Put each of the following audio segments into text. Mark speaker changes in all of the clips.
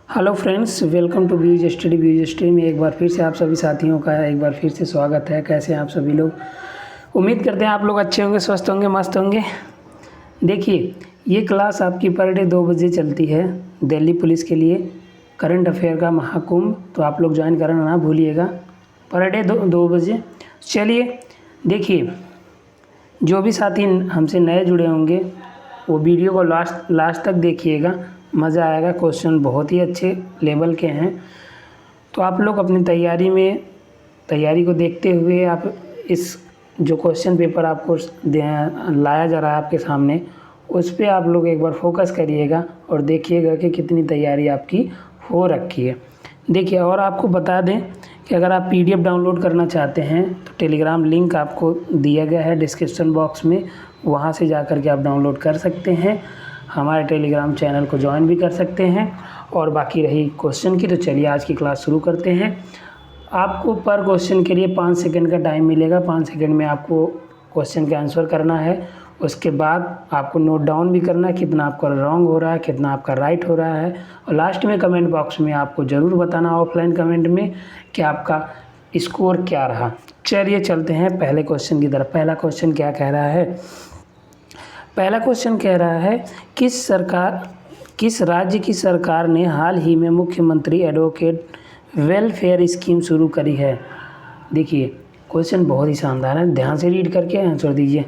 Speaker 1: Hello friends, welcome to views study में एक बार फिर से आप सभी साथियों का एक बार फिर से स्वागत है। कैसे हैं आप सभी लोग? उम्मीद करते हैं आप लोग अच्छे होंगे, स्वस्थ होंगे, मस्त होंगे। देखिए, ये क्लास आपकी पर डे 2 बजे चलती है दिल्ली पुलिस के लिए, करंट अफेयर का महाकुंभ। तो आप लोग ज्वाइन करना ना भूलिएगा, पर डे 2 बजे। चलिए देखिए, जो भी साथी हमसे नए जुड़े होंगे वो वीडियो को लास्ट तक देखिएगा, मज़ा आएगा। क्वेश्चन बहुत ही अच्छे लेवल के हैं। तो आप लोग अपनी तैयारी को देखते हुए आप इस जो क्वेश्चन पेपर आपको लाया जा रहा है आपके सामने, उस पर आप लोग एक बार फोकस करिएगा और देखिएगा कि कितनी तैयारी आपकी हो रखी है। देखिए, और आपको बता दें कि अगर आप PDF डाउनलोड करना चाहते हैं तो टेलीग्राम लिंक आपको दिया गया है डिस्क्रिप्शन बॉक्स में, वहाँ से जा कर के आप डाउनलोड कर सकते हैं। हमारे टेलीग्राम चैनल को ज्वाइन भी कर सकते हैं। और बाकी रही क्वेश्चन की, तो चलिए आज की क्लास शुरू करते हैं। आपको पर क्वेश्चन के लिए 5 सेकंड का टाइम मिलेगा। 5 सेकंड में आपको क्वेश्चन का आंसर करना है। उसके बाद आपको नोट डाउन भी करना है कितना आपका रॉन्ग हो रहा है, कितना आपका राइट हो रहा है। और लास्ट में कमेंट बॉक्स में आपको ज़रूर बताना ऑफलाइन कमेंट में कि आपका स्कोर क्या रहा। चलिए चलते हैं पहले क्वेश्चन की तरफ। पहला क्वेश्चन क्या कह रहा है? पहला क्वेश्चन कह रहा है, किस राज्य की सरकार ने हाल ही में मुख्यमंत्री एडवोकेट वेलफेयर स्कीम शुरू करी है? देखिए, क्वेश्चन बहुत ही शानदार है, ध्यान से रीड करके आंसर दीजिए।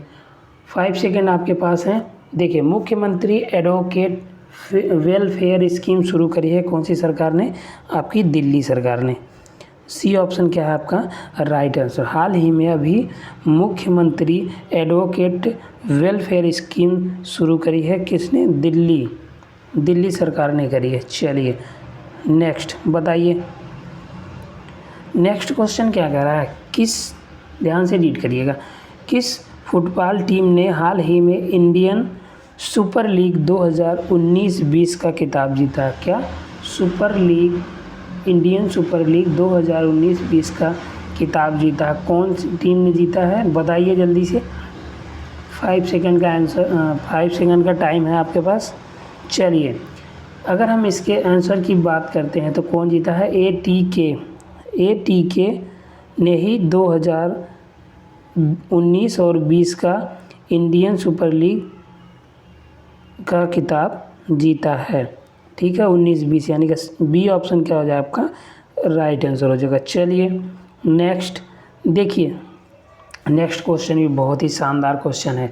Speaker 1: 5 सेकंड आपके पास हैं। देखिए, मुख्यमंत्री एडवोकेट वेलफेयर स्कीम शुरू करी है कौन सी सरकार ने? आपकी दिल्ली सरकार ने। सी ऑप्शन क्या है आपका राइट आंसर। हाल ही में अभी मुख्यमंत्री एडवोकेट वेलफेयर स्कीम शुरू करी है किसने? दिल्ली सरकार ने करी है। चलिए नेक्स्ट बताइए। नेक्स्ट क्वेश्चन क्या कह रहा है? ध्यान से रीड करिएगा। किस फुटबॉल टीम ने हाल ही में इंडियन सुपर लीग 2019-20 का खिताब जीता? क्या इंडियन सुपर लीग 2019-20 का खिताब जीता? कौन सी टीम ने जीता है बताइए जल्दी से। 5 सेकंड का आंसर, 5 सेकंड का टाइम है आपके पास। चलिए, अगर हम इसके आंसर की बात करते हैं तो कौन जीता है? ATK ने ही 2019 और 20 का इंडियन सुपर लीग का खिताब जीता है। ठीक है, 19-20 यानी कि बी ऑप्शन क्या हो जाए आपका राइट आंसर हो जाएगा। चलिए नेक्स्ट देखिए, नेक्स्ट क्वेश्चन भी बहुत ही शानदार क्वेश्चन है।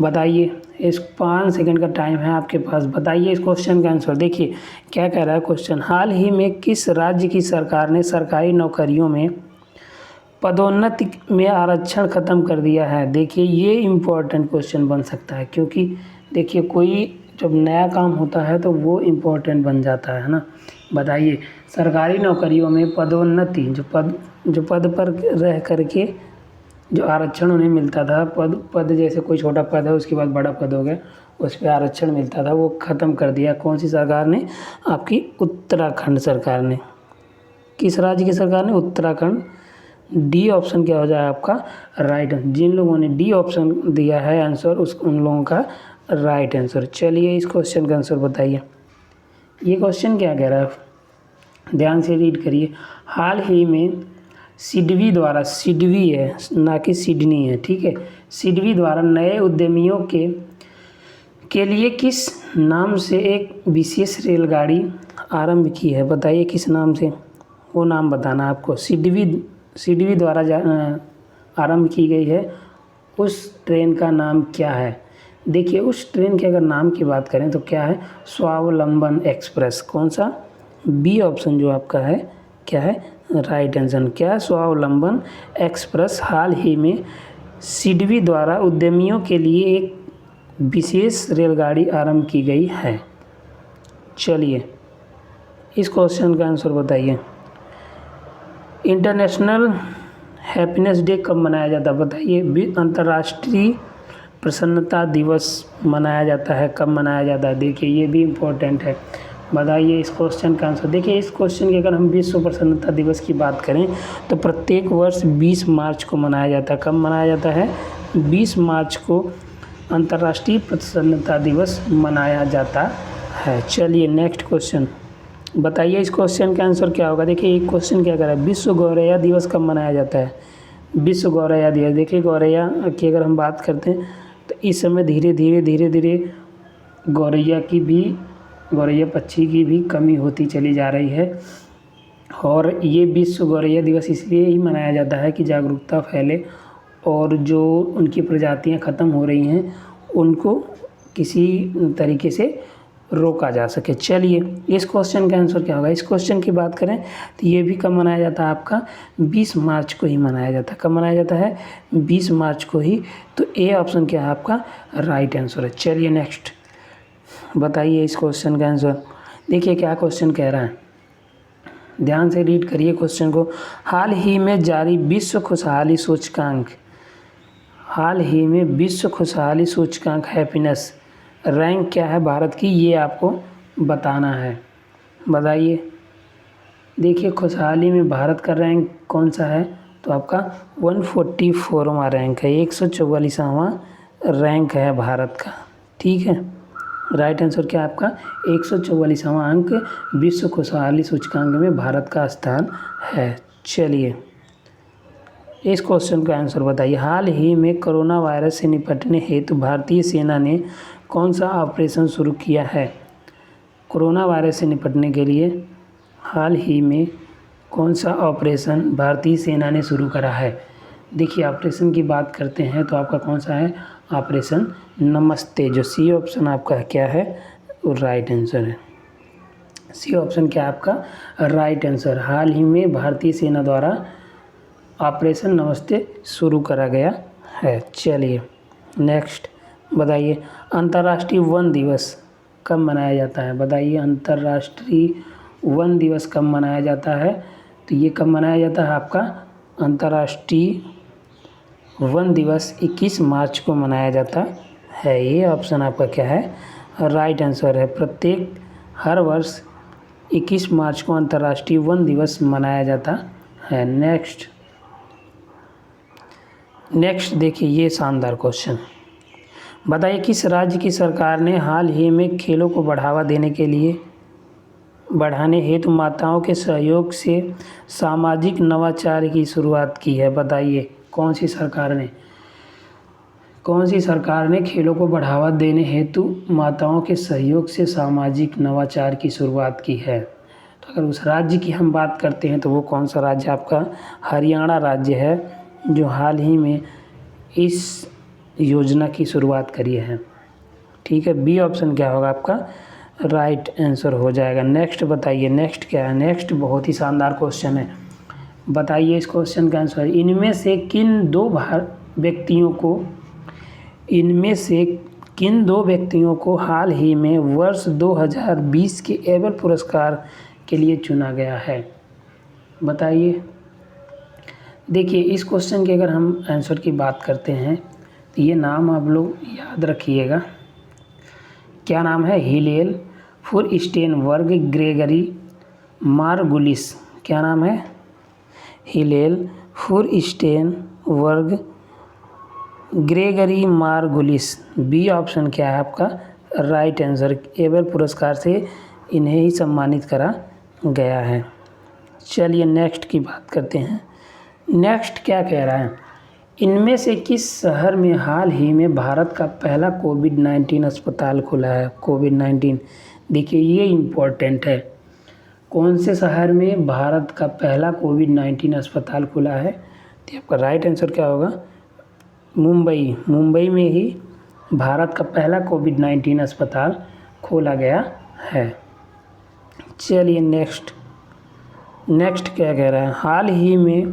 Speaker 1: बताइए, इस 5 सेकंड का टाइम है आपके पास, बताइए इस क्वेश्चन का आंसर। देखिए क्या कह रहा है क्वेश्चन, हाल ही में किस राज्य की सरकार ने सरकारी नौकरियों में पदोन्नति में आरक्षण ख़त्म कर दिया है? देखिए, ये इम्पोर्टेंट क्वेश्चन बन सकता है, क्योंकि देखिए कोई जब नया काम होता है तो वो इम्पोर्टेंट बन जाता है ना। बताइए, सरकारी नौकरियों में पदोन्नति, जो पद पर रह करके जो आरक्षण उन्हें मिलता था, पद जैसे कोई छोटा पद है उसके बाद बड़ा पद हो गया, उस पर आरक्षण मिलता था, वो ख़त्म कर दिया कौन सी सरकार ने? आपकी उत्तराखंड सरकार ने। किस राज्य की सरकार ने? उत्तराखंड। डी ऑप्शन क्या हो जाए आपका राइट आंसर। जिन लोगों ने डी ऑप्शन दिया है आंसर, उन लोगों का राइट आंसर। चलिए इस क्वेश्चन का आंसर बताइए। ये क्वेश्चन क्या कह रहा है, ध्यान से रीड करिए। हाल ही में सिडबी द्वारा, सिडबी है ना कि सिडनी है, ठीक है, सिडबी द्वारा नए उद्यमियों के लिए किस नाम से एक विशेष रेलगाड़ी आरंभ की है? बताइए किस नाम से, वो नाम बताना आपको। सिडबी द्वारा आरंभ की गई है, उस ट्रेन का नाम क्या है? देखिए, उस ट्रेन के अगर नाम की बात करें तो क्या है? स्वावलंबन एक्सप्रेस। कौन सा? बी ऑप्शन जो आपका है क्या है राइट आंसर। क्या? स्वावलंबन एक्सप्रेस हाल ही में सिडबी द्वारा उद्यमियों के लिए एक विशेष रेलगाड़ी आरंभ की गई है। चलिए इस क्वेश्चन का आंसर बताइए। इंटरनेशनल हैप्पीनेस डे कब मनाया जाता है? बताइए। अंतर्राष्ट्रीय प्रसन्नता दिवस मनाया जाता है, कब मनाया जाता है? देखिए, ये भी इम्पोर्टेंट है, बताइए इस क्वेश्चन का आंसर। देखिए, इस क्वेश्चन की अगर हम विश्व प्रसन्नता दिवस की बात करें तो प्रत्येक वर्ष 20 मार्च को मनाया जाता है। कब मनाया जाता है? 20 मार्च को अंतर्राष्ट्रीय प्रसन्नता दिवस मनाया जाता है। चलिए नेक्स्ट क्वेश्चन। बताइए इस क्वेश्चन का आंसर क्या होगा। देखिए एक क्वेश्चन क्या कर रहा है, विश्व गौरैया दिवस कब मनाया जाता है। विश्व गौरैया दिवस, देखिए गौरैया की अगर हम बात करते हैं तो इस समय धीरे धीरे गौरैया पक्षी की भी कमी होती चली जा रही है। और ये विश्व गौरैया दिवस इसलिए ही मनाया जाता है कि जागरूकता फैले और जो उनकी प्रजातियां ख़त्म हो रही हैं उनको किसी तरीके से रोका जा सके। चलिए इस क्वेश्चन का आंसर क्या होगा। इस क्वेश्चन की बात करें तो ये भी कब मनाया जाता है, आपका 20 मार्च को ही मनाया जाता है। कब मनाया जाता है, 20 मार्च को ही। तो ए ऑप्शन क्या है आपका राइट आंसर है। चलिए नेक्स्ट बताइए इस क्वेश्चन का आंसर। देखिए क्या क्वेश्चन कह रहा है, ध्यान से रीड करिए क्वेश्चन को। हाल ही में जारी विश्व खुशहाली सूचकांक, हाल ही में विश्व खुशहाली सूचकांक हैप्पीनेस रैंक क्या है भारत की, ये आपको बताना है। बताइए। देखिए खुशहाली में भारत का रैंक कौन सा है, तो आपका 144वां रैंक है, 144वां रैंक है भारत का। ठीक है, राइट आंसर क्या है आपका 144वां अंक विश्व खुशहाली सूचकांक में भारत का स्थान है। चलिए इस क्वेश्चन का आंसर बताइए। हाल ही में कोरोना वायरस से निपटने हेतु भारतीय सेना ने कौन सा ऑपरेशन शुरू किया है। कोरोना वायरस से निपटने के लिए हाल ही में कौन सा ऑपरेशन भारतीय सेना ने शुरू करा है। देखिए ऑपरेशन की बात करते हैं तो आपका कौन सा है, ऑपरेशन नमस्ते, जो सी ऑप्शन आपका क्या है वो राइट आंसर है। सी ऑप्शन क्या है आपका राइट आंसर। हाल ही में भारतीय सेना द्वारा ऑपरेशन नमस्ते शुरू करा गया है। चलिए नेक्स्ट बताइए, अंतर्राष्ट्रीय वन दिवस कब मनाया जाता है। बताइए अंतर्राष्ट्रीय वन दिवस कब मनाया जाता है, तो ये कब मनाया जाता है आपका अंतर्राष्ट्रीय वन दिवस 21 मार्च को मनाया जाता है। ये ऑप्शन आपका क्या है राइट आंसर है। प्रत्येक हर वर्ष 21 मार्च को अंतर्राष्ट्रीय वन दिवस मनाया जाता है। नेक्स्ट देखिए ये शानदार क्वेश्चन। बताइए किस राज्य की सरकार ने हाल ही में खेलों को बढ़ावा देने के लिए बढ़ाने हेतु माताओं के सहयोग से सामाजिक नवाचार की शुरुआत की है। बताइए कौन सी सरकार ने खेलों को बढ़ावा देने हेतु माताओं के सहयोग से सामाजिक नवाचार की शुरुआत की है। तो अगर उस राज्य की हम बात करते हैं तो वो कौन सा राज्य आपका हरियाणा राज्य है, जो हाल ही में इस योजना की शुरुआत करी है। ठीक है, बी ऑप्शन क्या होगा आपका राइट आंसर हो जाएगा। नेक्स्ट बताइए, नेक्स्ट क्या है। नेक्स्ट बहुत ही शानदार क्वेश्चन है। बताइए इस क्वेश्चन का आंसर। इनमें से किन दो व्यक्तियों को हाल ही में वर्ष 2020 के एबल पुरस्कार के लिए चुना गया है। बताइए। देखिए इस क्वेश्चन के अगर हम आंसर की बात करते हैं तो ये नाम आप लोग याद रखिएगा। क्या नाम है, हिलेल फुरस्टेनबर्ग ग्रेगरी मार्गुलिस। क्या नाम है, Hillel Furstenberg Gregory Margulis. B option क्या है आपका राइट आंसर। एबल पुरस्कार से इन्हें ही सम्मानित करा गया है। चलिए नेक्स्ट की बात करते हैं। नेक्स्ट क्या कह रहा है, इनमें से किस शहर में हाल ही में भारत का पहला कोविड-19 अस्पताल खुला है। कोविड-19, देखिए ये इम्पोर्टेंट है। कौन से शहर में भारत का पहला कोविड-19 अस्पताल खुला है, तो आपका राइट आंसर क्या होगा मुंबई में ही भारत का पहला कोविड-19 अस्पताल खोला गया है। चलिए नेक्स्ट क्या कह रहा है, हाल ही में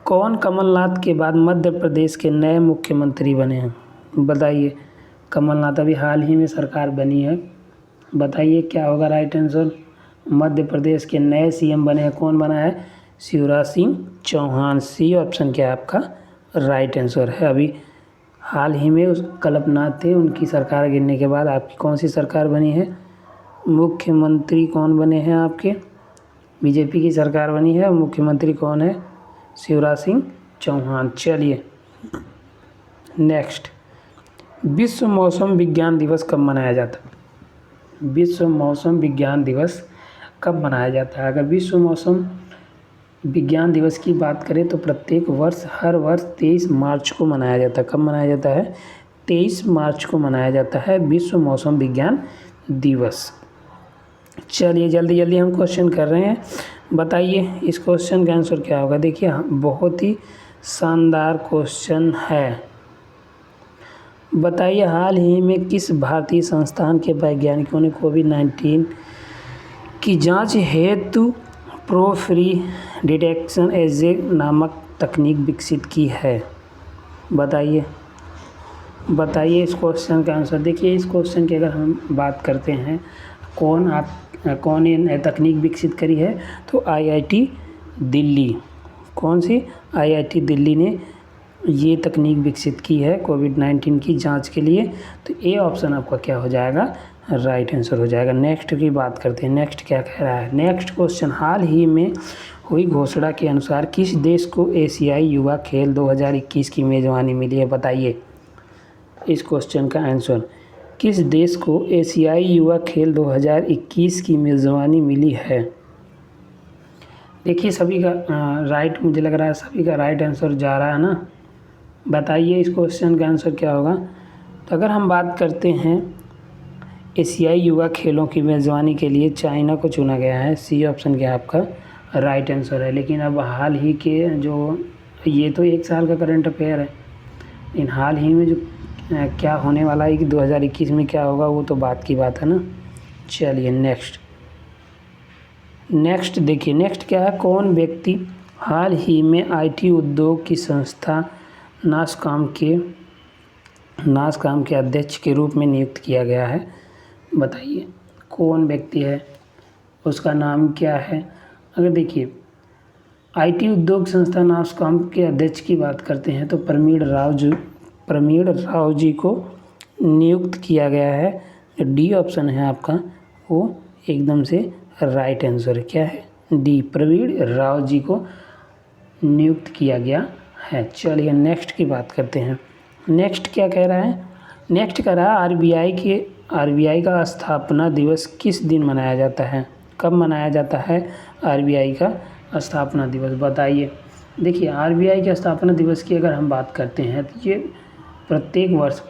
Speaker 1: कौन कमलनाथ के बाद मध्य प्रदेश के नए मुख्यमंत्री बने हैं। बताइए, कमलनाथ अभी हाल ही में सरकार बनी है, बताइए क्या होगा राइट आंसर। मध्य प्रदेश के नए सीएम बने हैं, कौन बना है, शिवराज सिंह चौहान। सी ऑप्शन क्या है आपका राइट आंसर है। अभी हाल ही में उस कल्पनाथ थे, उनकी सरकार गिरने के बाद आपकी कौन सी सरकार बनी है, मुख्यमंत्री कौन बने हैं आपके, बीजेपी की सरकार बनी है। मुख्यमंत्री कौन है, शिवराज सिंह चौहान। चलिए नेक्स्ट, विश्व मौसम विज्ञान दिवस कब मनाया जाता है। विश्व मौसम विज्ञान दिवस कब मनाया जाता है? अगर विश्व मौसम विज्ञान दिवस की बात करें तो प्रत्येक वर्ष हर वर्ष 23 मार्च को मनाया जाता है। कब मनाया जाता है? 23 मार्च को मनाया जाता है विश्व मौसम विज्ञान दिवस। चलिए जल्दी जल्दी हम क्वेश्चन कर रहे हैं, बताइए इस क्वेश्चन का आंसर क्या होगा। देखिए बहुत ही शानदार क्वेश्चन है। बताइए हाल ही में किस भारतीय संस्थान के वैज्ञानिकों ने कोविड-19 की जांच हेतु प्रो-फ्री डिटेक्शन एजे नामक तकनीक विकसित की है? बताइए इस क्वेश्चन का आंसर। देखिए इस क्वेश्चन की अगर हम बात करते हैं कौन ये तकनीक विकसित करी है, तो आईआईटी दिल्ली। कौन सी? आईआईटी दिल्ली ने ये तकनीक विकसित की है कोविड-19 की जांच के लिए। तो ए ऑप्शन आपका क्या हो जाएगा? राइट आंसर हो जाएगा। नेक्स्ट की बात करते हैं। नेक्स्ट क्या कह रहा है? नेक्स्ट क्वेश्चन, हाल ही में हुई घोषणा के अनुसार किस देश को एशियाई युवा खेल 2021 की मेज़बानी मिली है? बताइए इस क्वेश्चन का आंसर। किस देश को एशियाई युवा खेल 2021 की मेज़बानी मिली है? देखिए सभी का राइट, मुझे लग रहा है सभी का राइट आंसर जा रहा है ना। बताइए इस क्वेश्चन का आंसर क्या होगा। तो अगर हम बात करते हैं एशियाई युवा खेलों की मेज़बानी के लिए चाइना को चुना गया है। सी ऑप्शन क्या आपका राइट आंसर है। लेकिन अब हाल ही के जो ये तो 1 साल का करंट अफेयर है, लेकिन हाल ही में जो क्या होने वाला है कि 2021 में क्या होगा वो तो बात की बात है ना। चलिए नेक्स्ट देखिए, नेक्स्ट क्या है? कौन व्यक्ति हाल ही में आईटी उद्योग की संस्था नासकॉम के अध्यक्ष के रूप में नियुक्त किया गया है? बताइए कौन व्यक्ति है, उसका नाम क्या है? अगर देखिए आईटी उद्योग संस्था नासकॉम के अध्यक्ष की बात करते हैं तो प्रमीण राव जी को नियुक्त किया गया है। जो डी ऑप्शन है आपका वो एकदम से राइट आंसर है। क्या है? डी, प्रवीण राव जी को नियुक्त किया गया है। चलिए नेक्स्ट की बात करते हैं। नेक्स्ट क्या कह रहा है? नेक्स्ट कह रहा है आरबीआई का स्थापना दिवस किस दिन मनाया जाता है? कब मनाया जाता है आरबीआई का स्थापना दिवस? बताइए। देखिए आरबीआई के स्थापना दिवस की अगर हम बात करते हैं तो ये प्रत्येक वर्ष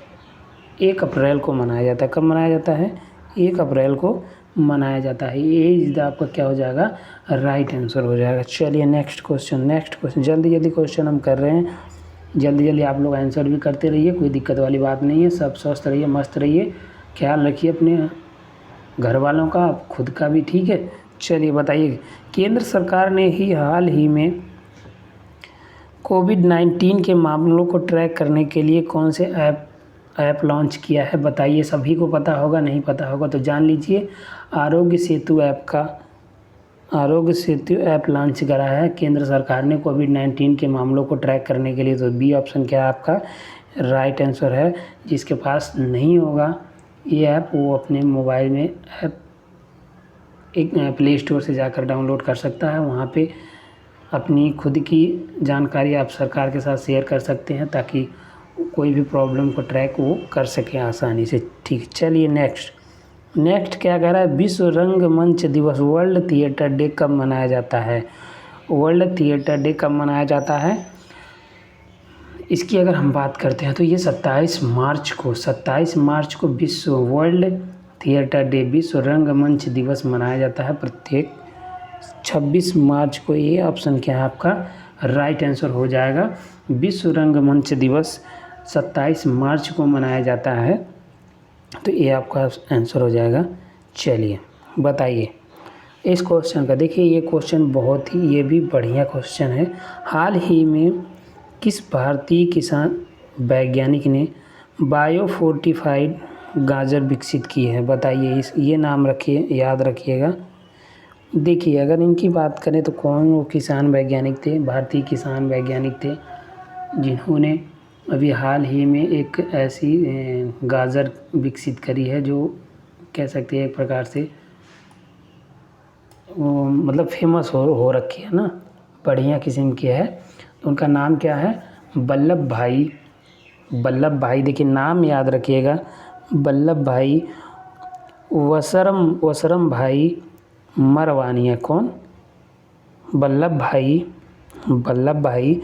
Speaker 1: 1 अप्रैल को मनाया जाता है। कब मनाया जाता है? 1 अप्रैल को मनाया जाता है। ये आपका क्या हो जाएगा? राइट आंसर हो जाएगा। चलिए नेक्स्ट क्वेश्चन जल्दी क्वेश्चन हम कर रहे हैं। जल्दी आप लोग आंसर भी करते रहिए, कोई दिक्कत वाली बात नहीं है। सब स्वस्थ रहिए, मस्त रहिए, ख्याल रखिए अपने घर वालों का, खुद का भी, ठीक है। चलिए बताइए, केंद्र सरकार ने ही हाल ही में कोविड-19 के मामलों को ट्रैक करने के लिए कौन से ऐप लॉन्च किया है? बताइए। सभी को पता होगा, नहीं पता होगा तो जान लीजिए। आरोग्य सेतु ऐप लॉन्च करा है केंद्र सरकार ने कोविड-19 के मामलों को ट्रैक करने के लिए। तो बी ऑप्शन क्या है आपका राइट आंसर है। जिसके पास नहीं होगा ये ऐप, वो अपने मोबाइल में ऐप एक प्ले स्टोर से जाकर डाउनलोड कर सकता है। वहाँ पे अपनी खुद की जानकारी आप सरकार के साथ शेयर कर सकते हैं ताकि कोई भी प्रॉब्लम को ट्रैक वो कर सके आसानी से, ठीक। चलिए नेक्स्ट क्या कह रहा है? विश्व रंगमंच दिवस वर्ल्ड थिएटर डे कब मनाया जाता है? वर्ल्ड थिएटर डे कब मनाया जाता है? इसकी अगर हम बात करते हैं तो ये 27 मार्च को विश्व वर्ल्ड थिएटर डे, विश्व रंगमंच दिवस मनाया जाता है प्रत्येक 26 मार्च को। ये ऑप्शन क्या है आपका राइट आंसर हो जाएगा। विश्व रंगमंच दिवस 27 मार्च को मनाया जाता है, तो ये आपका आंसर हो जाएगा। चलिए बताइए इस क्वेश्चन का। देखिए ये क्वेश्चन बहुत ही, ये भी बढ़िया क्वेश्चन है। हाल ही में किस भारतीय किसान वैज्ञानिक ने बायोफोर्टिफाइड गाजर विकसित की है? बताइए। ये नाम रखिए, याद रखिएगा। देखिए अगर इनकी बात करें तो कौन वो किसान वैज्ञानिक थे? भारतीय किसान वैज्ञानिक थे जिन्होंने अभी हाल ही में एक ऐसी गाजर विकसित करी है जो कह सकते हैं एक प्रकार से वो मतलब फेमस हो रखी है ना, बढ़िया किस्म की है। तो उनका नाम क्या है? वल्लभ भाई। देखिए नाम याद रखिएगा, वल्लभ भाई वसरम भाई मरवानिया। कौन? वल्लभ भाई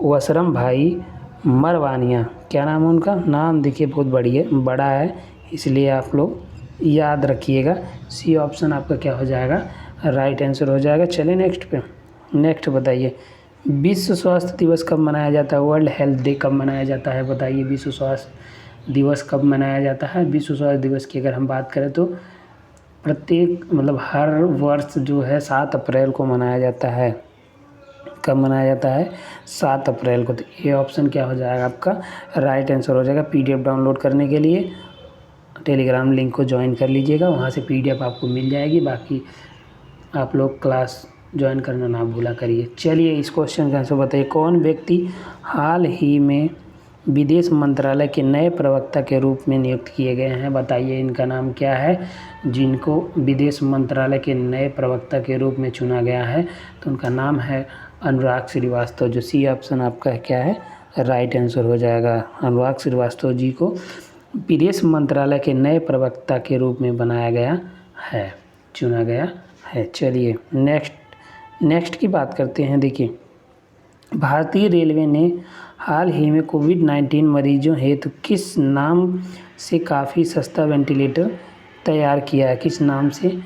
Speaker 1: वसरम भाई मरवानिया। क्या नाम है उनका? नाम देखिए बहुत बड़ा है, इसलिए आप लोग याद रखिएगा। सी ऑप्शन आपका क्या हो जाएगा? राइट आंसर हो जाएगा। चलिए नेक्स्ट पे। नेक्स्ट बताइए, विश्व स्वास्थ्य दिवस कब मनाया जाता है? वर्ल्ड हेल्थ डे कब मनाया जाता है? बताइए, विश्व स्वास्थ्य दिवस कब मनाया जाता है? विश्व स्वास्थ्य दिवस की अगर हम बात करें तो प्रत्येक हर वर्ष जो है 7 अप्रैल को मनाया जाता है। कब मनाया जाता है? 7 अप्रैल को। तो ये ऑप्शन क्या हो जाएगा आपका? राइट आंसर हो जाएगा। पीडीएफ डाउनलोड करने के लिए टेलीग्राम लिंक को ज्वाइन कर लीजिएगा, वहाँ से पीडीएफ आपको मिल जाएगी। बाकी आप लोग क्लास ज्वाइन करना ना भूला करिए। चलिए इस क्वेश्चन का आंसर बताइए, कौन व्यक्ति हाल ही में विदेश मंत्रालय के नए प्रवक्ता के रूप में नियुक्त किए गए हैं? बताइए इनका नाम क्या है जिनको विदेश मंत्रालय के नए प्रवक्ता के रूप में चुना गया है? तो उनका नाम है अनुराग श्रीवास्तव। जो सी ऑप्शन आपका क्या है? राइट आंसर हो जाएगा। अनुराग श्रीवास्तव जी को विदेश मंत्रालय के नए प्रवक्ता के रूप में बनाया गया है, चुना गया है। चलिए नेक्स्ट की बात करते हैं। देखिए, भारतीय रेलवे ने हाल ही में कोविड-19 मरीजों हेतु किस नाम से काफ़ी सस्ता वेंटिलेटर तैयार किया है? किस नाम से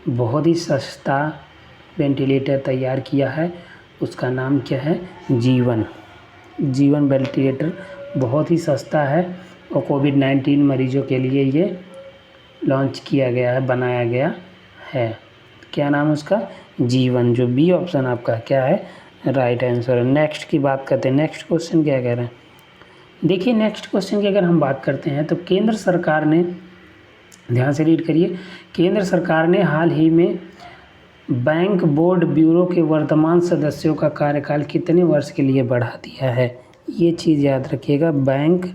Speaker 1: बहुत ही सस्ता वेंटिलेटर तैयार किया है? उसका नाम क्या है? जीवन वेंटिलेटर बहुत ही सस्ता है और कोविड-19 मरीजों के लिए ये लॉन्च किया गया है, बनाया गया है। क्या नाम है उसका? जीवन। जो बी ऑप्शन आपका क्या है? Right answer. नेक्स्ट की बात करते हैं। नेक्स्ट क्वेश्चन क्या कह रहे हैं? देखिए, नेक्स्ट क्वेश्चन की अगर हम बात करते हैं तो केंद्र सरकार ने, ध्यान से रीड करिए, केंद्र सरकार ने हाल ही में बैंक बोर्ड ब्यूरो के वर्तमान सदस्यों का कार्यकाल कितने वर्ष के लिए बढ़ा दिया है? ये चीज़ याद रखिएगा। बैंक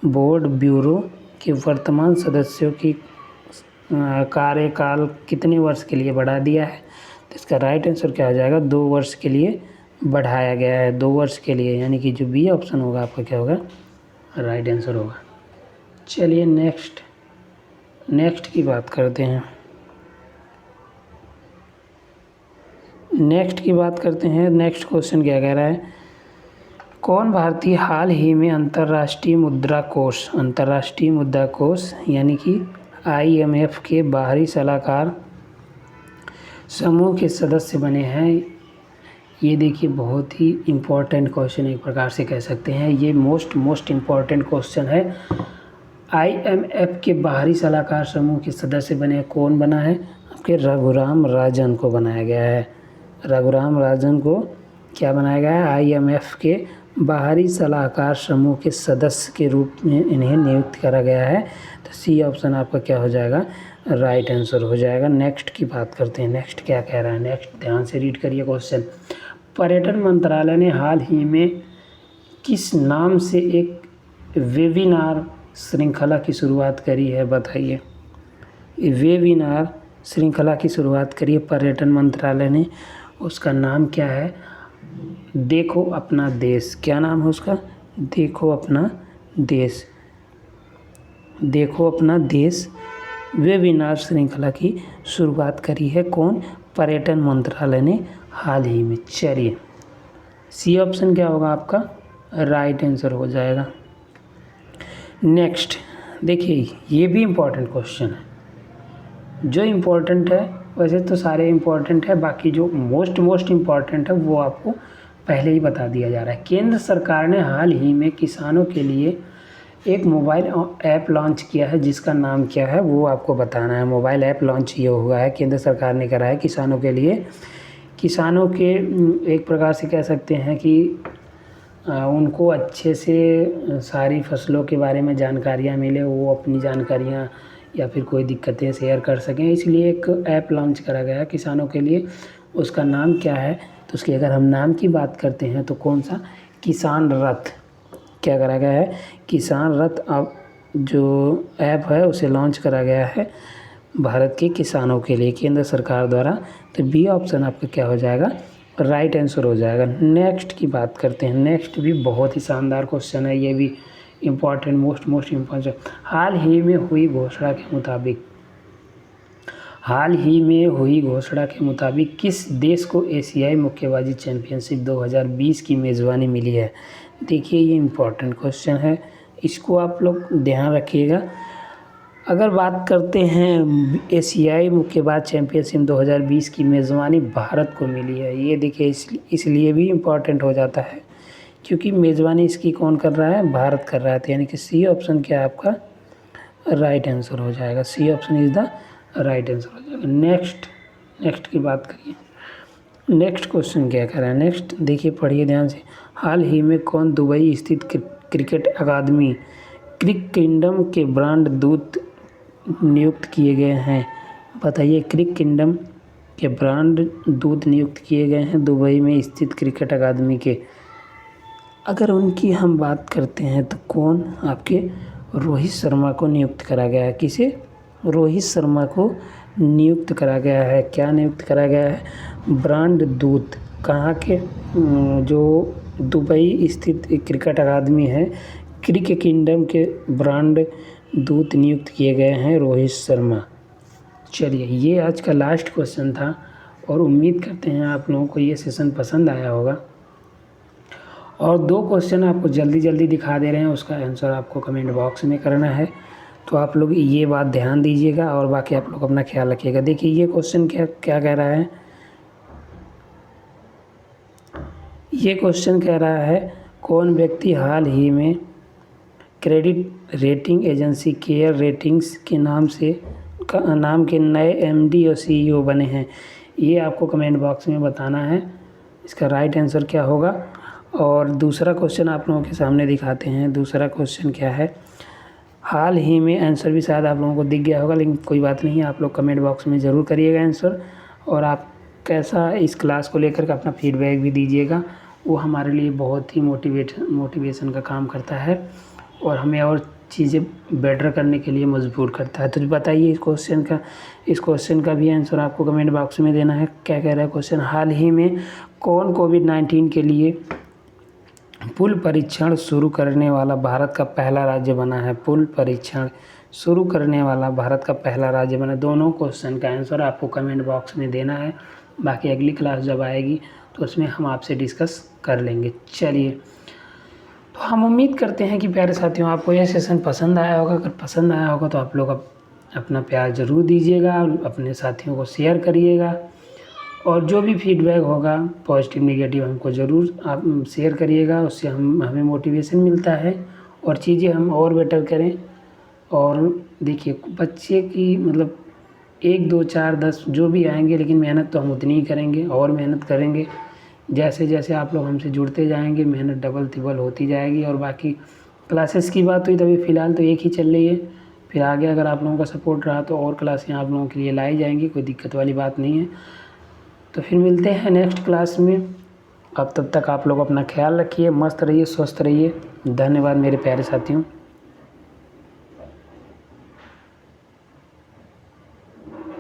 Speaker 1: बोर्ड ब्यूरो के वर्तमान सदस्यों की कार्यकाल कितने वर्ष के लिए बढ़ा दिया है? तो इसका राइट आंसर क्या हो जाएगा? 2 वर्ष के लिए बढ़ाया गया है। 2 वर्ष के लिए, यानी कि जो बी ऑप्शन होगा आपका क्या होगा? राइट आंसर होगा। चलिए नेक्स्ट की बात करते हैं। नेक्स्ट नेक्स्ट क्वेश्चन क्या कह रहा है? कौन भारतीय हाल ही में अंतर्राष्ट्रीय मुद्रा कोष यानी कि IMF के बाहरी सलाहकार समूह के सदस्य बने हैं? ये देखिए बहुत ही इम्पोर्टेंट क्वेश्चन एक प्रकार से कह सकते हैं। ये मोस्ट इम्पॉर्टेंट क्वेश्चन है। IMF के बाहरी सलाहकार समूह के सदस्य बने, कौन बना है? आपके रघुराम राजन को बनाया गया है। रघुराम राजन को क्या बनाया गया है? IMF के बाहरी सलाहकार समूह के सदस्य के रूप में इन्हें नियुक्त करा गया है। तो सी ऑप्शन आपका क्या हो जाएगा? राइट आंसर हो जाएगा। नेक्स्ट की बात करते हैं। नेक्स्ट क्या कह रहा है? नेक्स्ट ध्यान से रीड करिए क्वेश्चन। पर्यटन मंत्रालय ने हाल ही में किस नाम से एक वेबिनार श्रृंखला की शुरुआत करी है? बताइए। वेबिनार श्रृंखला की शुरुआत करी है पर्यटन मंत्रालय ने, उसका नाम क्या है? देखो अपना देश। क्या नाम है उसका? देखो अपना देश वेबिनार श्रृंखला की शुरुआत करी है। कौन? पर्यटन मंत्रालय ने हाल ही में। चलिए सी ऑप्शन क्या होगा आपका? राइट आंसर हो जाएगा। नेक्स्ट देखिए, ये भी इम्पोर्टेंट क्वेश्चन है। जो इम्पोर्टेंट है, वैसे तो सारे इम्पोर्टेंट है, बाकी जो मोस्ट इम्पॉर्टेंट है वो आपको पहले ही बता दिया जा रहा है। केंद्र सरकार ने हाल ही में किसानों के लिए एक मोबाइल ऐप लॉन्च किया है, जिसका नाम क्या है वो आपको बताना है। मोबाइल ऐप लॉन्च ये हुआ है, केंद्र सरकार ने करा है किसानों के लिए। किसानों के एक प्रकार से कह सकते हैं कि उनको अच्छे से सारी फसलों के बारे में जानकारियाँ मिले, वो अपनी जानकारियाँ या फिर कोई दिक्कतें शेयर कर सकें, इसलिए एक ऐप लॉन्च करा गया है किसानों के लिए। उसका नाम क्या है? तो उसकी अगर हम नाम की बात करते हैं तो कौन सा? किसान रथ। क्या करा गया है? किसान रथ अब जो ऐप है उसे लॉन्च करा गया है भारत के किसानों के लिए केंद्र सरकार द्वारा। तो बी ऑप्शन आपका क्या हो जाएगा? राइट आंसर हो जाएगा। नेक्स्ट की बात करते हैं। नेक्स्ट भी बहुत ही शानदार क्वेश्चन है, ये भी इम्पॉर्टेंट मोस्ट इम्पॉर्टेंट। हाल ही में हुई घोषणा के मुताबिक हाल ही में हुई घोषणा के मुताबिक किस देश को एशियाई मुक्केबाजी चैंपियनशिप 2020 की मेज़बानी मिली है? देखिए ये इम्पोर्टेंट क्वेश्चन है, इसको आप लोग ध्यान रखिएगा। अगर बात करते हैं एशियाई मुक्केबाज चैंपियनशिप 2020 की मेज़बानी भारत को मिली है। ये देखिए इसलिए भी इम्पोर्टेंट हो जाता है क्योंकि मेज़बानी इसकी कौन कर रहा है? भारत कर रहा है। तो यानी कि सी ऑप्शन क्या है आपका राइट आंसर हो जाएगा। C option is the right answer हो जाएगा। नेक्स्ट की बात करिए। नेक्स्ट क्वेश्चन क्या कह रहा है? नेक्स्ट देखिए, पढ़िए ध्यान से। हाल ही में कौन दुबई स्थित क्रिकेट अकादमी क्रिक किंगडम के ब्रांड दूत नियुक्त किए गए हैं? बताइए, क्रिक किंगडम के ब्रांड दूत नियुक्त किए गए हैं दुबई में स्थित क्रिकेट अकादमी के। अगर उनकी हम बात करते हैं तो कौन? आपके रोहित शर्मा को नियुक्त करा गया है। किसे? रोहित शर्मा को नियुक्त करा गया है। क्या नियुक्त करा गया है? ब्रांड दूत। कहाँ के? जो दुबई स्थित क्रिकेट अकादमी है, क्रिक किंगडम के ब्रांड दूत नियुक्त किए गए हैं रोहित शर्मा। चलिए, ये आज का लास्ट क्वेश्चन था और उम्मीद करते हैं आप लोगों को ये सेशन पसंद आया होगा। और 2 क्वेश्चन आपको जल्दी दिखा दे रहे हैं, उसका आंसर आपको कमेंट बॉक्स में करना है। तो आप लोग ये बात ध्यान दीजिएगा और बाकी आप लोग अपना ख्याल रखिएगा। देखिए ये क्वेश्चन क्या कह रहा है? ये क्वेश्चन कह रहा है कौन व्यक्ति हाल ही में credit rating agency care ratings के नाम के नए एमडी और सीईओ बने हैं? ये आपको कमेंट बॉक्स में बताना है इसका राइट आंसर क्या होगा। और दूसरा क्वेश्चन आप लोगों के सामने दिखाते हैं। दूसरा क्वेश्चन क्या है? हाल ही में, आंसर भी शायद आप लोगों को दिख गया होगा, लेकिन कोई बात नहीं है, आप लोग कमेंट बॉक्स में ज़रूर करिएगा आंसर। और आप कैसा इस क्लास को लेकर के अपना फीडबैक भी दीजिएगा, वो हमारे लिए बहुत ही मोटिवेशन का काम करता है और हमें और चीज़ें बेटर करने के लिए मजबूर करता है। तो बताइए इस क्वेश्चन का भी आंसर आपको कमेंट बॉक्स में देना है। क्या कह रहा है क्वेश्चन? हाल ही में कौन कोविड-19 के लिए पुल परीक्षण शुरू करने वाला भारत का पहला राज्य बना है? पुल परीक्षण शुरू करने वाला भारत का पहला राज्य बना। दोनों क्वेश्चन का आंसर आपको कमेंट बॉक्स में देना है। बाकी अगली क्लास जब आएगी तो उसमें हम आपसे डिस्कस कर लेंगे। चलिए, तो हम उम्मीद करते हैं कि प्यारे साथियों आपको यह सेशन पसंद आया होगा। अगर पसंद आया होगा तो आप लोग अपना प्यार ज़रूर दीजिएगा, अपने साथियों को शेयर करिएगा और जो भी फीडबैक होगा पॉजिटिव नेगेटिव हमको ज़रूर आप शेयर करिएगा। उससे हमें मोटिवेशन मिलता है और चीज़ें हम और बेटर करें। और देखिए, बच्चे की मतलब 1 2 4 10 जो भी आएंगे, लेकिन मेहनत तो हम उतनी ही करेंगे और मेहनत करेंगे। जैसे जैसे आप लोग हमसे जुड़ते जाएंगे मेहनत डबल तिबल होती जाएगी। और बाकी क्लासेस की बात हुई तो अभी फ़िलहाल तो एक ही चल रही है, फिर आगे अगर आप लोगों का सपोर्ट रहा तो और क्लासें आप लोगों के लिए लाई जाएंगी, कोई दिक्कत वाली बात नहीं है। तो फिर मिलते हैं नेक्स्ट क्लास में। अब तब तक आप लोग अपना ख्याल रखिए, मस्त रहिए, स्वस्थ रहिए। धन्यवाद मेरे प्यारे साथियों।